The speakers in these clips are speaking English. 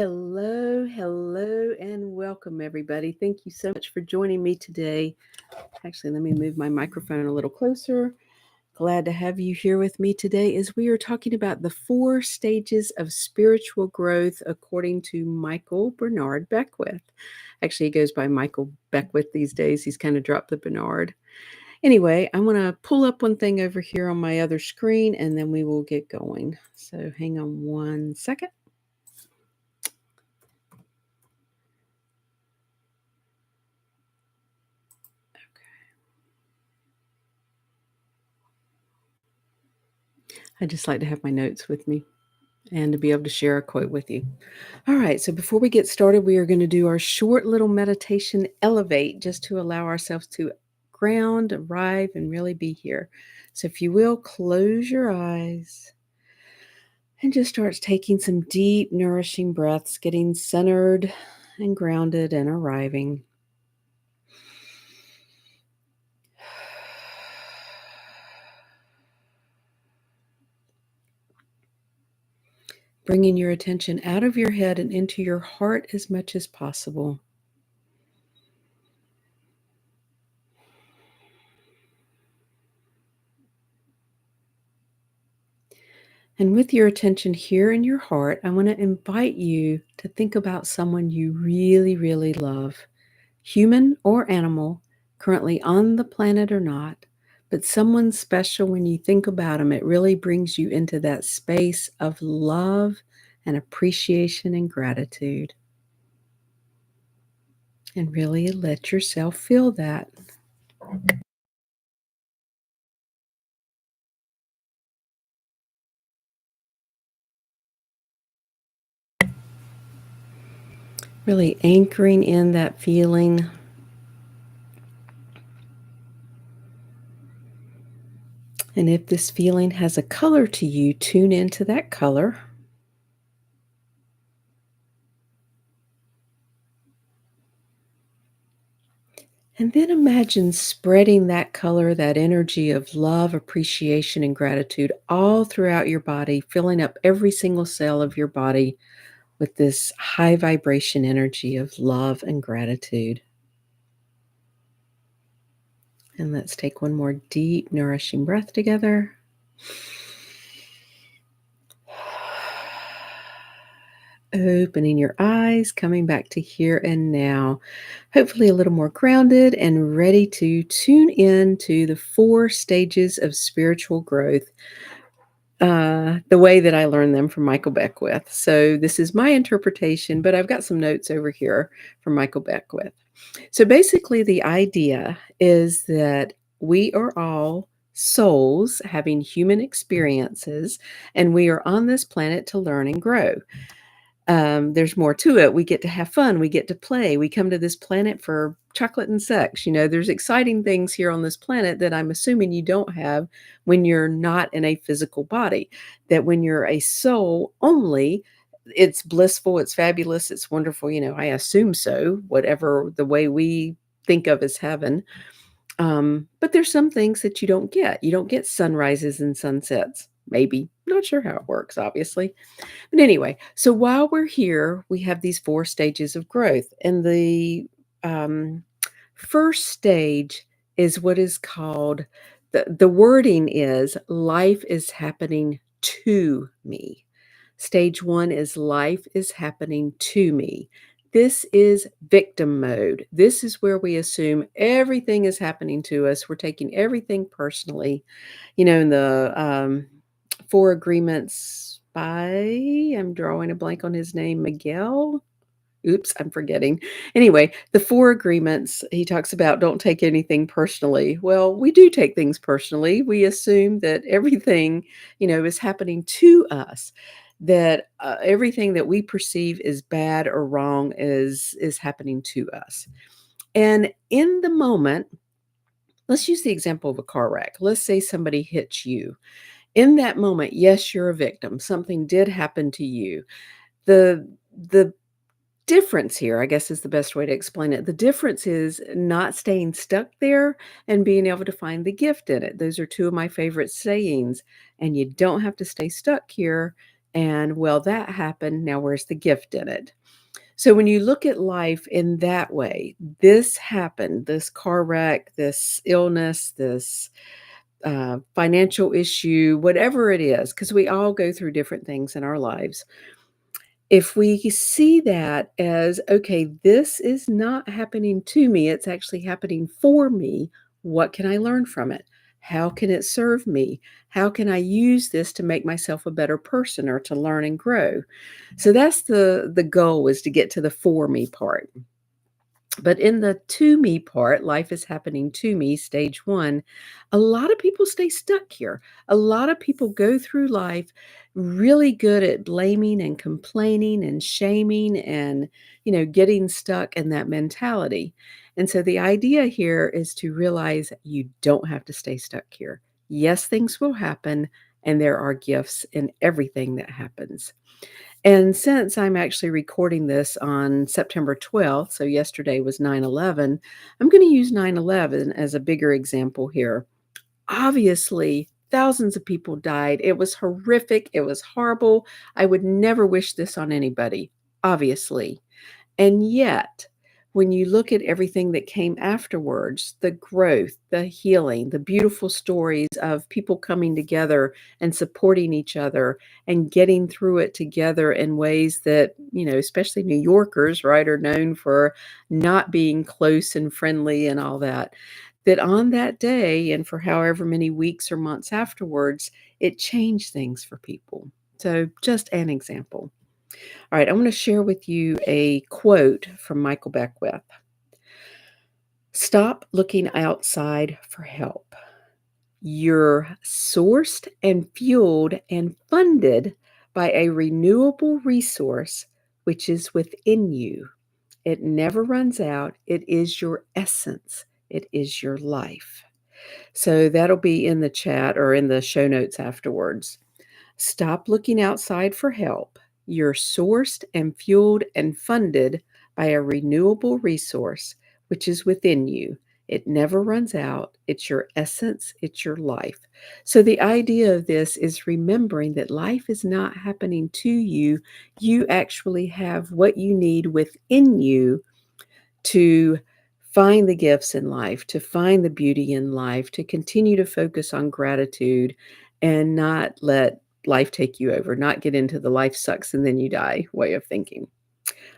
Hello, and welcome, everybody. Thank you so much for joining me today. Actually, let me move my microphone a little closer. Glad to have you here with me today as we are talking about the 4 stages of spiritual growth according to Michael Bernard Beckwith. Actually, he goes by Michael Beckwith these days. He's kind of dropped the Bernard. Anyway, I'm going to pull up one thing over here on my other screen and then we will get going. So hang on one second. I just like to have my notes with me and to be able to share a quote with you. All right, so before we get started, we are going to do our short little meditation elevate just to allow ourselves to ground, arrive, and really be here. So if you will, close your eyes and just start taking some deep, nourishing breaths, getting centered and grounded and arriving. Bringing your attention out of your head and into your heart as much as possible. And with your attention here in your heart, I want to invite you to think about someone you really, really love, human or animal, currently on the planet or not, but someone special. When you think about them, it really brings you into that space of love and appreciation and gratitude. And really let yourself feel that. Really anchoring in that feeling. And if this feeling has a color to you, tune into that color. And then imagine spreading that color, that energy of love, appreciation, and gratitude all throughout your body, filling up every single cell of your body with this high vibration energy of love and gratitude. And let's take one more deep, nourishing breath together. Opening your eyes, coming back to here and now. Hopefully a little more grounded and ready to tune in to the 4 stages of spiritual growth, the way that I learned them from Michael Beckwith. So this is my interpretation, but I've got some notes over here from Michael Beckwith. So basically the idea is that we are all souls having human experiences, and we are on this planet to learn and grow. There's more to it. We get to have fun. We get to play. We come to this planet for chocolate and sex. There's exciting things here on this planet that I'm assuming you don't have when you're not in a physical body. That when you're a soul only, it's blissful, it's fabulous, it's wonderful. I assume so, whatever the way we think of as heaven. But there's some things that you don't get. You don't get sunrises and sunsets. Maybe. Not sure how it works, obviously. But anyway, so while we're here, we have these 4 stages of growth. And the first stage is what is called, the wording is, life is happening to me. Stage 1 is life is happening to me. This is victim mode. This is where we assume everything is happening to us. We're taking everything personally. In the 4 Agreements by, I'm drawing a blank on his name, Miguel. Oops, I'm forgetting. Anyway, the 4 Agreements, he talks about don't take anything personally. Well, we do take things personally. We assume that everything, is happening to us, that everything that we perceive is bad or wrong is happening to us. And in the moment, let's use the example of a car wreck. Let's say somebody hits you. In that moment, yes, you're a victim. Something did happen to you. The difference here, I guess, is the best way to explain it. The difference is not staying stuck there and being able to find the gift in it. Those are 2 of my favorite sayings. And you don't have to stay stuck here. And well, that happened. Now, where's the gift in it? So when you look at life in that way, this happened, this car wreck, this illness, this financial issue, whatever it is, because we all go through different things in our lives. If we see that as, okay, this is not happening to me, it's actually happening for me, what can I learn from it? How can it serve me? How can I use this to make myself a better person or to learn and grow? So that's the goal, is to get to the for me part. But in the to me part, life is happening to me, stage one, a lot of people stay stuck here. A lot of people go through life really good at blaming and complaining and shaming and, getting stuck in that mentality. And so the idea here is to realize you don't have to stay stuck here. Yes, things will happen, and there are gifts in everything that happens. And since I'm actually recording this on September 12th, so yesterday was 9/11, I'm going to use 9/11 as a bigger example here. Obviously, thousands of people died. It was horrific. It was horrible. I would never wish this on anybody, obviously. And yet, when you look at everything that came afterwards, the growth, the healing, the beautiful stories of people coming together and supporting each other and getting through it together in ways that, especially New Yorkers, right, are known for not being close and friendly and all that, that on that day and for however many weeks or months afterwards, it changed things for people. So, just an example. All right, I want to share with you a quote from Michael Beckwith. Stop looking outside for help. You're sourced and fueled and funded by a renewable resource which is within you. It never runs out. It is your essence. It is your life. So that'll be in the chat or in the show notes afterwards. Stop looking outside for help. You're sourced and fueled and funded by a renewable resource, which is within you. It never runs out. It's your essence. It's your life. So, the idea of this is remembering that life is not happening to you. You actually have what you need within you to find the gifts in life, to find the beauty in life, to continue to focus on gratitude and not let life take you over, not get into the life sucks and then you die way of thinking.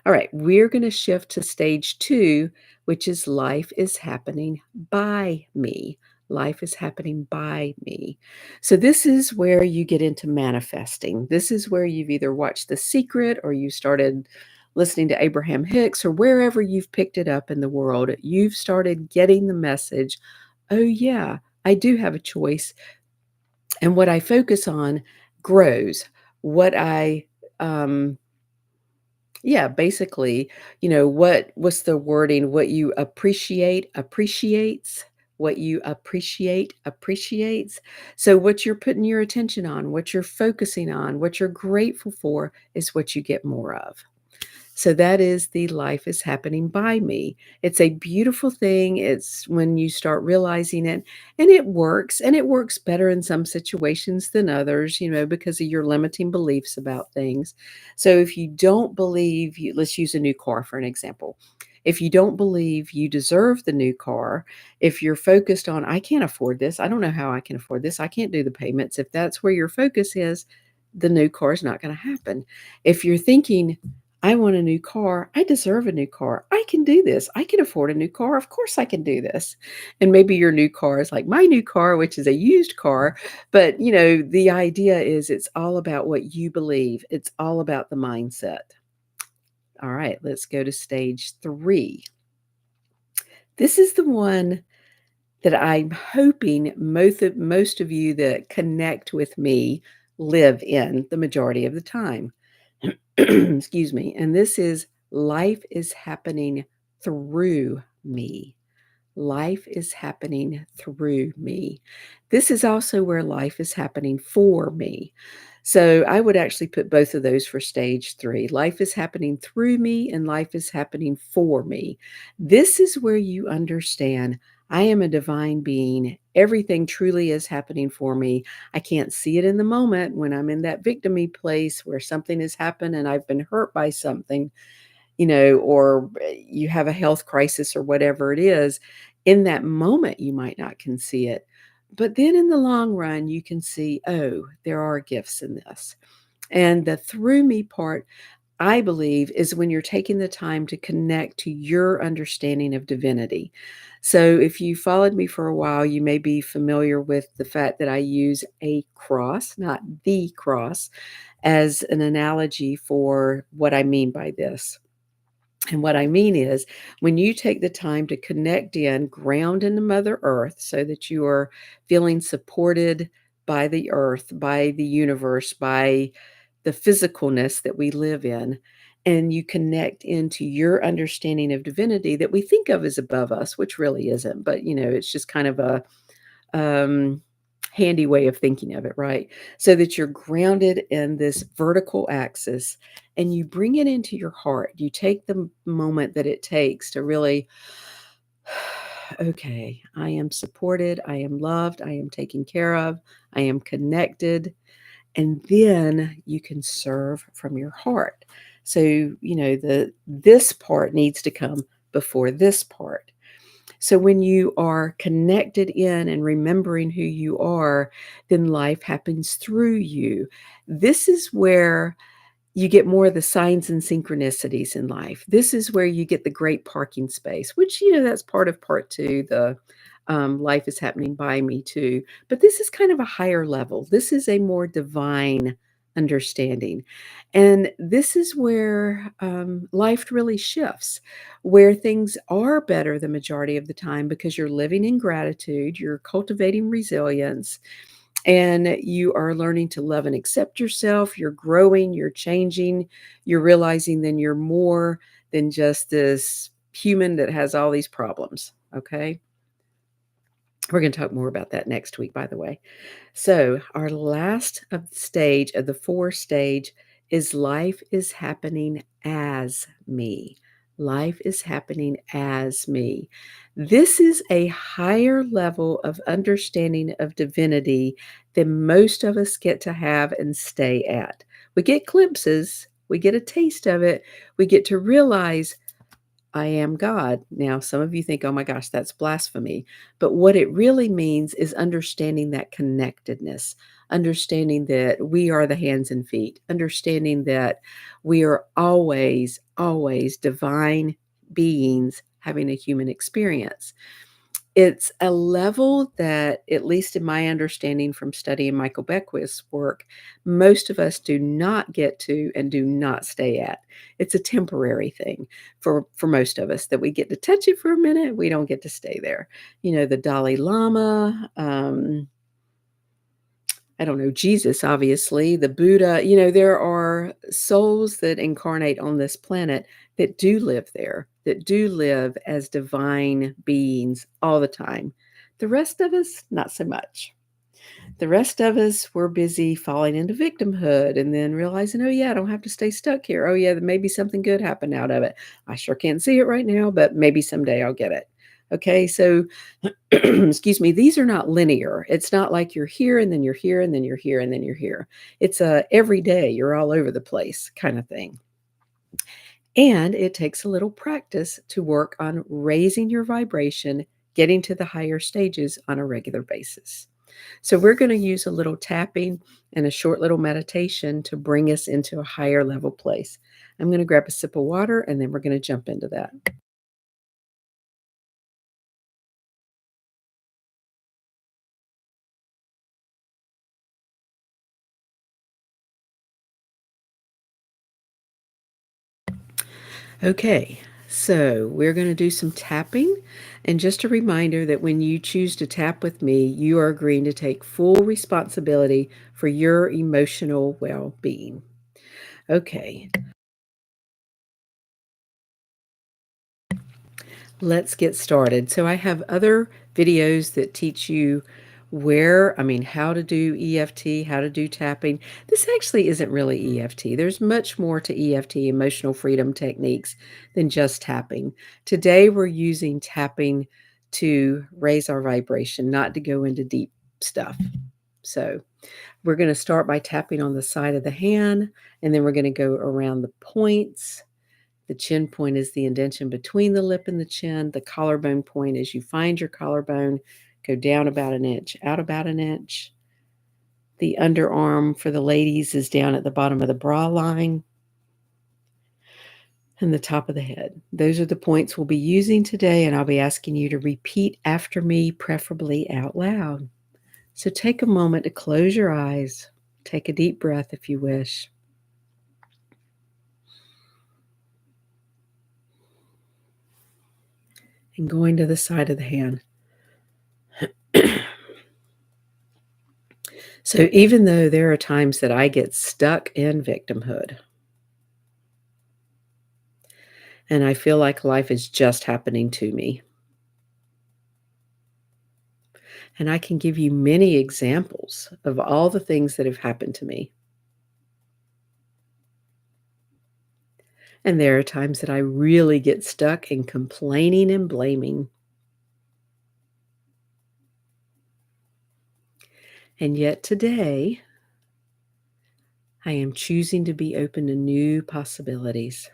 All right, we're going to shift to stage two, which is life is happening by me. Life is happening by me. So, this is where you get into manifesting. This is where you've either watched The Secret or you started listening to Abraham Hicks or wherever you've picked it up in the world. You've started getting the message, oh, yeah, I do have a choice. And what I focus on grows. What I, yeah, basically, what's the wording? What you appreciate appreciates. What you appreciate appreciates. So what you're putting your attention on, what you're focusing on, what you're grateful for is what you get more of. So that is the life is happening by me. It's a beautiful thing. It's when you start realizing it, and it works better in some situations than others, because of your limiting beliefs about things. So if you don't believe you, let's use a new car for an example. If you don't believe you deserve the new car, if you're focused on, I can't afford this, I don't know how I can afford this, I can't do the payments. If that's where your focus is, the new car is not going to happen. If you're thinking, I want a new car. I deserve a new car. I can do this. I can afford a new car. Of course, I can do this. And maybe your new car is like my new car, which is a used car. But, the idea is it's all about what you believe, it's all about the mindset. All right, let's go to stage three. This is the one that I'm hoping most of you that connect with me live in the majority of the time. Excuse me. And this is life is happening through me. Life is happening through me. This is also where life is happening for me. So I would actually put both of those for stage three. Life is happening through me and life is happening for me. This is where you understand I am a divine being. Everything truly is happening for me. I can't see it in the moment when I'm in that victimy place where something has happened and I've been hurt by something, or you have a health crisis or whatever it is. In that moment, you might not can see it. But then in the long run, you can see, oh, there are gifts in this. And the through me part, I believe, is when you're taking the time to connect to your understanding of divinity. So, if you followed me for a while, you may be familiar with the fact that I use a cross, not the cross, as an analogy for what I mean by this. And what I mean is, when you take the time to connect in, ground into Mother Earth so that you are feeling supported by the earth, by the universe, by the physicalness that we live in, and you connect into your understanding of divinity that we think of as above us, which really isn't, but it's just kind of a um, handy way of thinking of it, right? So that you're grounded in this vertical axis and you bring it into your heart. You take the moment that it takes to really, okay, I am supported, I am loved, I am taken care of, I am connected. And then you can serve from your heart. So, this part needs to come before this part. So when you are connected in and remembering who you are, then life happens through you. This is where you get more of the signs and synchronicities in life. This is where you get the great parking space, which, that's part of part two, the life is happening by me too. But this is kind of a higher level. This is a more divine understanding. And this is where life really shifts, where things are better the majority of the time because you're living in gratitude, you're cultivating resilience, and you are learning to love and accept yourself. You're growing, you're changing, you're realizing then you're more than just this human that has all these problems. Okay. We're going to talk more about that next week, by the way. So, our last of the stage of the four stage is life is happening as me. Life is happening as me. This is a higher level of understanding of divinity than most of us get to have and stay at. We get glimpses, we get a taste of it, we get to realize I am God. Now, some of you think, oh my gosh, that's blasphemy. But what it really means is understanding that connectedness, understanding that we are the hands and feet, understanding that we are always, always divine beings having a human experience. It's a level that, at least in my understanding from studying Michael Beckwith's work, most of us do not get to and do not stay at. It's a temporary thing for most of us that we get to touch it for a minute. We don't get to stay there. The Dalai Lama, I don't know, Jesus, obviously, the Buddha, there are souls that incarnate on this planet that do live there, that do live as divine beings all the time. The rest of us, not so much. The rest of us, we're busy falling into victimhood and then realizing, oh, yeah, I don't have to stay stuck here. Oh, yeah, maybe something good happened out of it. I sure can't see it right now, but maybe someday I'll get it. Okay, so excuse me, these are not linear. It's not like you're here and then you're here and then you're here and then you're here. It's a every day you're all over the place kind of thing. And it takes a little practice to work on raising your vibration, getting to the higher stages on a regular basis. So we're going to use a little tapping and a short little meditation to bring us into a higher level place. I'm going to grab a sip of water and then we're going to jump into that. Okay, so we're going to do some tapping. And just a reminder that when you choose to tap with me, you are agreeing to take full responsibility for your emotional well being. Okay, let's get started. So I have other videos that teach you how to do EFT, how to do tapping. This actually isn't really EFT. There's much more to EFT, emotional freedom techniques, than just tapping. Today we're using tapping to raise our vibration, not to go into deep stuff. So we're going to start by tapping on the side of the hand, and then we're going to go around the points. The chin point is the indentation between the lip and the chin. The collarbone point is you find your collarbone, go down about an inch, out about an inch. The underarm for the ladies is down at the bottom of the bra line and the top of the head. Those are the points we'll be using today, and I'll be asking you to repeat after me, preferably out loud. So take a moment to close your eyes. Take a deep breath if you wish. And going to the side of the hand. So even though there are times that I get stuck in victimhood, and I feel like life is just happening to me, and I can give you many examples of all the things that have happened to me. And there are times that I really get stuck in complaining and blaming. And yet today, I am choosing to be open to new possibilities.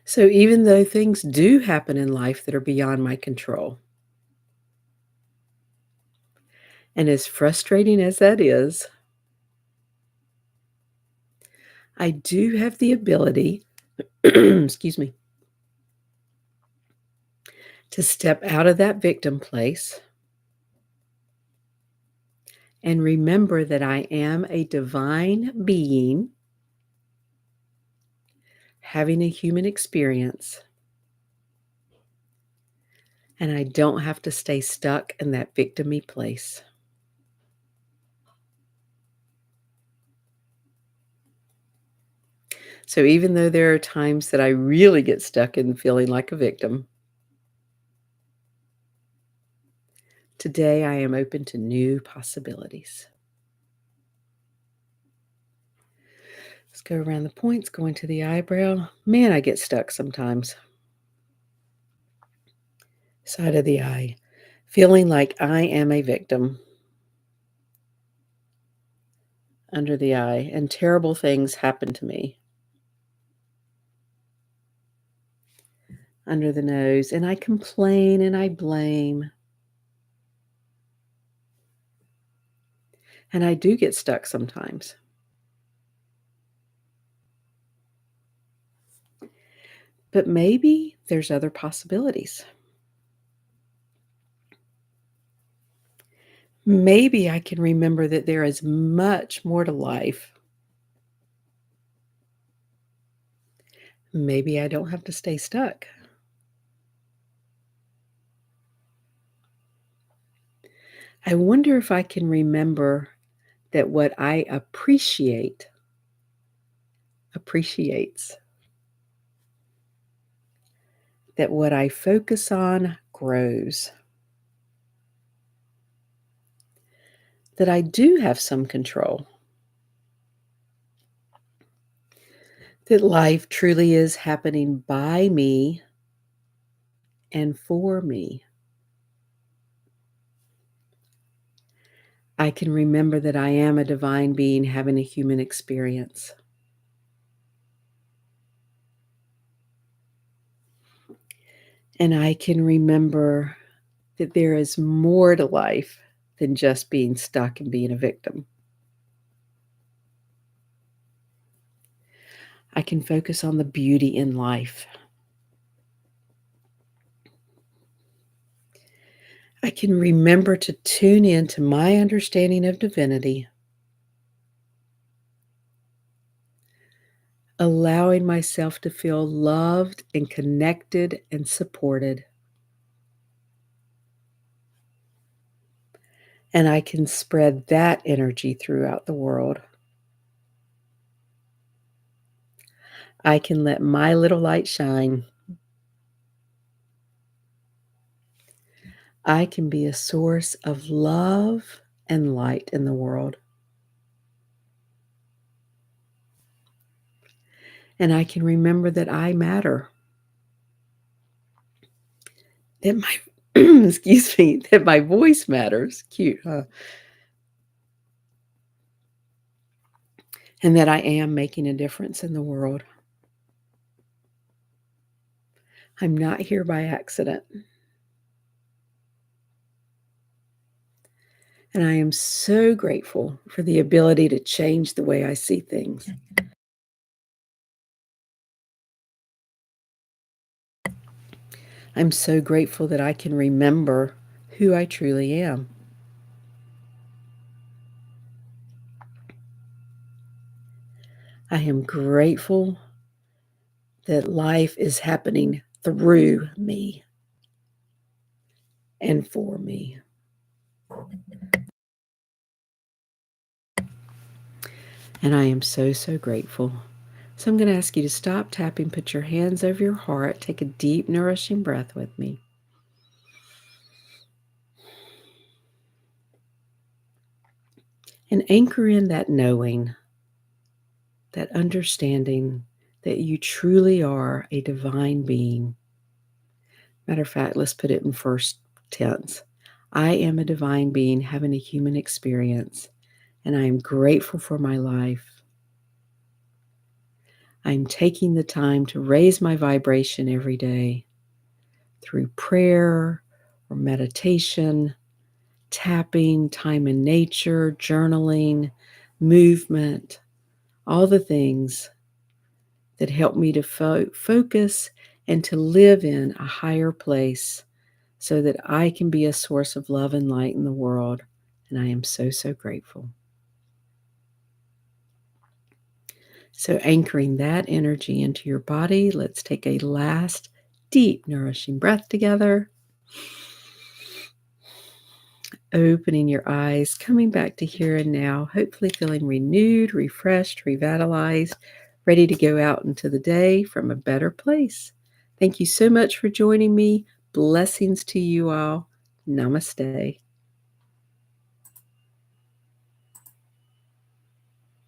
So even though things do happen in life that are beyond my control, and as frustrating as that is, I do have the ability, excuse me, to step out of that victim place and remember that I am a divine being having a human experience, and I don't have to stay stuck in that victim-y place. So even though there are times that I really get stuck in feeling like a victim, today I am open to new possibilities. Let's go around the points, going to the eyebrow. Man, I get stuck sometimes. Side of the eye, feeling like I am a victim. Under the eye, and terrible things happen to me. Under the nose, and I complain and I blame. And I do get stuck sometimes. But maybe there's other possibilities. Maybe I can remember that there is much more to life. Maybe I don't have to stay stuck. I wonder if I can remember that what I appreciate appreciates. That what I focus on grows. That I do have some control. That life truly is happening by me and for me. I can remember that I am a divine being having a human experience. And I can remember that there is more to life than just being stuck and being a victim. I can focus on the beauty in life. I can remember to tune in to my understanding of divinity, allowing myself to feel loved and connected and supported. And I can spread that energy throughout the world. I can let my little light shine. I can be a source of love and light in the world. And I can remember that I matter, that my excuse me, that my voice matters. Cute, huh? And that I am making a difference in the world. I'm not here by accident. And I am so grateful for the ability to change the way I see things. I'm so grateful that I can remember who I truly am. I am grateful that life is happening through me and for me. And I am so, so grateful. So I'm going to ask you to stop tapping, put your hands over your heart, take a deep, nourishing breath with me. And anchor in that knowing, that understanding that you truly are a divine being. Matter of fact, let's put it in first tense. I am a divine being having a human experience, and I am grateful for my life. I'm taking the time to raise my vibration every day through prayer or meditation, tapping, time in nature, journaling, movement, all the things that help me to focus and to live in a higher place so that I can be a source of love and light in the world. And I am so, so grateful. So, anchoring that energy into your body, let's take a last deep, nourishing breath together. Opening your eyes, coming back to here and now, hopefully feeling renewed, refreshed, revitalized, ready to go out into the day from a better place. Thank you so much for joining me. Blessings to you all. Namaste.